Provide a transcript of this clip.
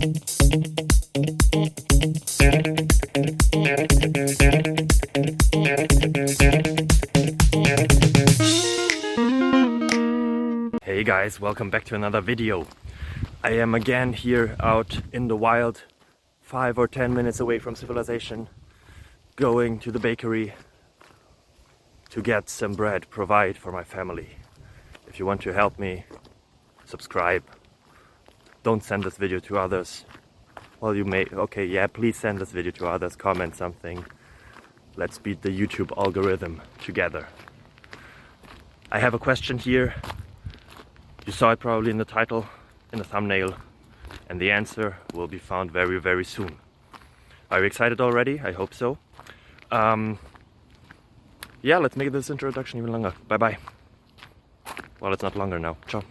Hey guys, welcome back to another video. I am again here out in the wild, 5 or 10 minutes away from civilization, going to the bakery to get some bread, provide for my family. If you want to help me, subscribe. Don't send this video to others. Well, you may, okay, yeah, please send this video to others, comment something. Let's beat the YouTube algorithm together. I have a question here. You saw it probably in the title, in the thumbnail, and the answer will be found very, very soon. Are you excited already? I hope so. Yeah, let's make this introduction even longer. Bye bye. Well, it's not longer now. Ciao.